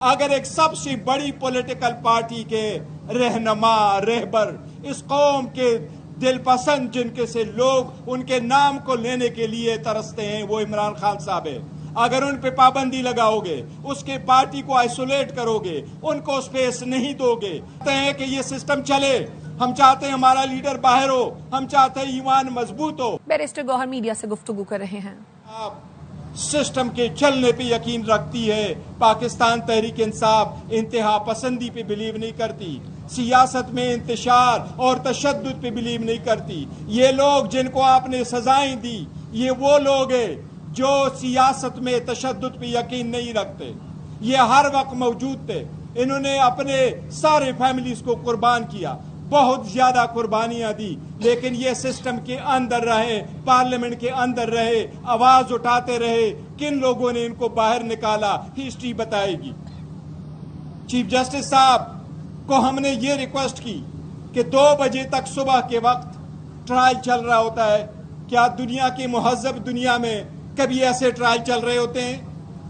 اگر ایک سب سے بڑی پولیٹیکل پارٹی کے رہنما رہبر اس قوم کے دل پسند جن کے سے لوگ ان کے نام کو لینے کے لیے ترستے ہیں وہ عمران خان صاحب ہے، اگر ان پہ پابندی لگاؤ گے، اس کے پارٹی کو آئسولیٹ کرو گے، ان کو اسپیس نہیں دو گے، چاہتے ہیں کہ یہ سسٹم چلے، ہم چاہتے ہیں ہمارا لیڈر باہر ہو، ہم چاہتے ہیں ایوان مضبوط ہو۔ بیرسٹر گوہر میڈیا سے گفتگو کر رہے ہیں۔ آپ سسٹم کے چلنے پہ یقین رکھتی ہے، پاکستان تحریک انصاف انتہا پسندی پہ بلیو نہیں کرتی، سیاست میں انتشار اور تشدد پہ بلیو نہیں کرتی۔ یہ لوگ جن کو آپ نے سزائیں دی یہ وہ لوگ ہیں جو سیاست میں تشدد پہ یقین نہیں رکھتے، یہ ہر وقت موجود تھے، انہوں نے اپنے سارے فیملیز کو قربان کیا، بہت زیادہ قربانیاں دی، لیکن یہ سسٹم کے اندر رہے، پارلیمنٹ کے اندر رہے، آواز اٹھاتے رہے۔ کن لوگوں نے ان کو باہر نکالا ہسٹری بتائے گی۔ چیف جسٹس صاحب کو ہم نے یہ ریکویسٹ کی کہ 2 بجے تک صبح کے وقت ٹرائل چل رہا ہوتا ہے، کیا دنیا کی مہذب دنیا میں کبھی ایسے ٹرائل چل رہے ہوتے ہیں؟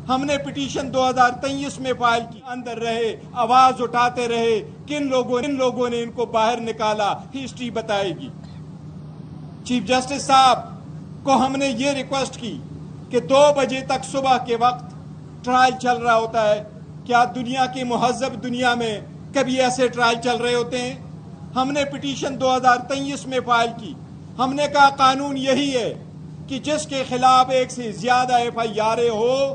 ہم نے پٹیشن 2023 میں فائل کی، اندر رہے، آواز اٹھاتے رہے، کن لوگوں نے ان کو باہر نکالا ہسٹری بتائے گی۔ چیف جسٹس صاحب کو ہم نے یہ ریکویسٹ کی کہ 2 بجے تک صبح کے وقت ٹرائل چل رہا ہوتا ہے، کیا دنیا کی مہذب دنیا میں کبھی ایسے ٹرائل چل رہے ہوتے ہیں؟ ہم نے پٹیشن 2023 میں فائل کی، ہم نے کہا قانون یہی ہے کہ جس کے خلاف ایک سے زیادہ FIR ہو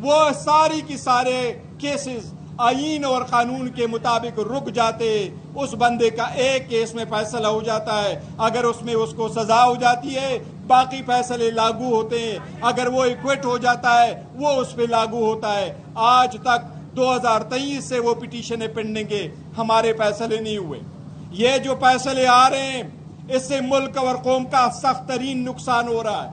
وہ ساری کی سارے کیسز آئین اور قانون کے مطابق رک جاتے، اس بندے کا ایک کیس میں فیصلہ ہو جاتا ہے، اگر اس میں اس کو سزا ہو جاتی ہے باقی فیصلے لاگو ہوتے ہیں، اگر وہ ایکوٹ ہو جاتا ہے وہ اس پہ لاگو ہوتا ہے۔ آج تک 2023 سے وہ پٹیشنیں پینڈنگ ہے، ہمارے فیصلے نہیں ہوئے۔ یہ جو فیصلے آ رہے ہیں اس سے ملک اور قوم کا سخت ترین نقصان ہو رہا ہے،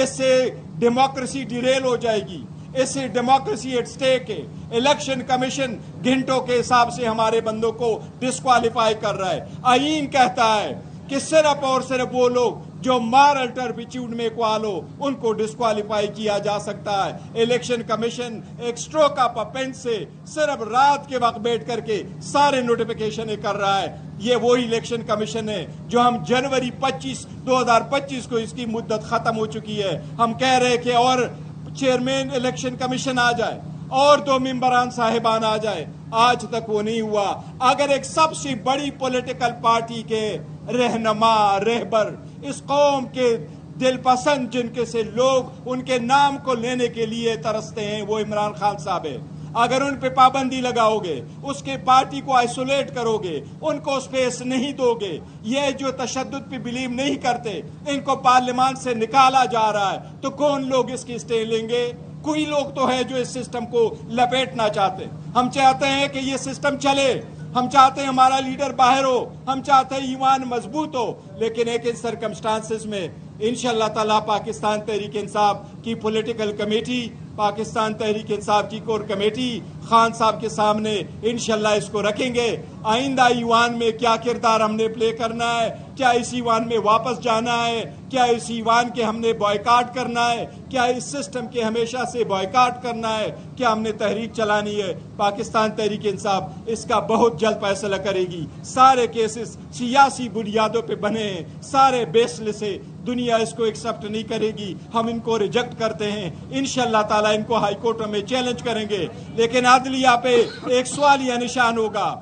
اس سے ڈیموکریسی ڈیریل ہو جائے گی، اس سے ڈیموکریسی ایٹ سٹیک ہے۔ الیکشن کمیشن گھنٹوں کے حساب سے ہمارے بندوں کو ڈسکوالیفائی کر رہا ہے۔ آئین کہتا ہے کہ صرف اور صرف وہ لوگ جو مارل ٹرپیچیوڈ میں اقوال ہو ان کو ڈسکوالیفائی کیا جا سکتا ہے۔ الیکشن کمیشن ایک اسٹروک آف اے پین سے صرف رات کے وقت بیٹھ کر کے سارے نوٹیفیکیشن کر رہا ہے۔ یہ وہی الیکشن کمیشن ہے جو ہم جنوری 2025 کو اس کی مدت ختم ہو چکی ہے، ہم کہہ رہے کہ اور چیئرمین الیکشن کمیشن آ جائے اور 2 ممبران صاحبان آ جائے، آج تک وہ نہیں ہوا۔ اگر ایک سب سے بڑی پولیٹیکل پارٹی کے رہنما رہبر اس قوم کے دل پسند جن کے سے لوگ ان کے نام کو لینے کے لیے ترستے ہیں وہ عمران خان صاحب ہے، اگر ان پہ پابندی لگاؤ گے، اس کے پارٹی کو آئسولیٹ کرو گے، ان کو اسپیس نہیں دو گے، یہ جو تشدد پہ بلیو نہیں کرتے ان کو پارلیمان سے نکالا جا رہا ہے، تو کون لوگ اس کی اسٹے لیں گے؟ کوئی لوگ تو ہے جو اس سسٹم کو لپیٹنا چاہتے۔ ہم چاہتے ہیں کہ یہ سسٹم چلے، ہم چاہتے ہیں ہمارا لیڈر باہر ہو، ہم چاہتے ہیں ایوان مضبوط ہو، لیکن ایک ان سرکمسٹانسز میں انشاءاللہ تعالیٰ پاکستان تحریک انصاف کی پولیٹیکل کمیٹی، پاکستان تحریک انصاف کی کور کمیٹی خان صاحب کے سامنے انشاءاللہ اس کو رکھیں گے۔ آئندہ ایوان میں کیا کردار ہم نے پلے کرنا ہے، کیا اس ایوان میں واپس جانا ہے، کیا اس ایوان کے ہم نے بائیکاٹ کرنا ہے، کیا اس سسٹم کے ہمیشہ سے بائیکاٹ کرنا ہے، کیا ہم نے تحریک چلانی ہے، پاکستان تحریک انصاف اس کا بہت جلد فیصلہ کرے گی۔ سارے کیسز سیاسی بنیادوں پہ بنے ہیں، سارے بیس لیس سے دنیا اس کو ایکسپٹ نہیں کرے گی، ہم ان کو ریجیکٹ کرتے ہیں۔ انشاءاللہ تعالیٰ ان کو ہائی کورٹوں میں چیلنج کریں گے، لیکن عدلیہ پہ ایک سوالیہ نشان ہوگا۔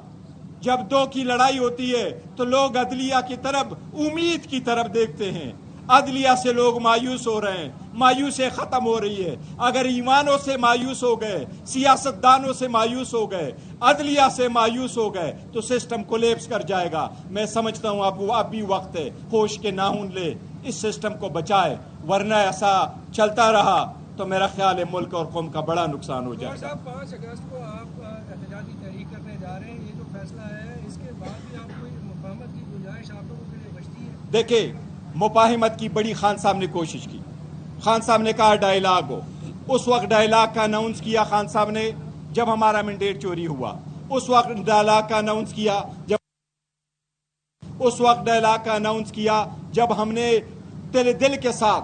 جب 2 کی لڑائی ہوتی ہے تو لوگ عدلیہ کی طرف امید کی طرف دیکھتے ہیں، عدلیہ سے لوگ مایوس ہو رہے ہیں، مایوسی ختم ہو رہی ہے۔ اگر ایوانوں سے مایوس ہو گئے، سیاستدانوں سے مایوس ہو گئے، عدلیہ سے مایوس ہو گئے تو سسٹم کولیپس کر جائے گا۔ میں سمجھتا ہوں اب بھی وقت ہے ہوش کے ناخن لے، اس سسٹم کو بچائے، ورنہ ایسا چلتا رہا تو میرا خیال ہے ملک اور قوم کا بڑا نقصان ہو جائے گا۔ 5 اگست کو آپ احتجاجی تحریک کرنے جا رہے ہیں، یہ جو فیصلہ ہے اس کے بعد بھی آپ کوئی مفاہمت کی گنجائش آپ لوگوں کے لیے بچتی ہے؟ دیکھیں، مفاہمت کی بڑی خان صاحب نے کوشش کی، خان صاحب نے کہا ڈائیلاگ ہو، اس وقت ڈائیلاگ کا اناؤنس کیا خان صاحب نے جب ہمارا مینڈیٹ چوری ہوا، اس وقت ڈائیلاگ کا اناؤنس کیا جب ہم نے دل کے ساتھ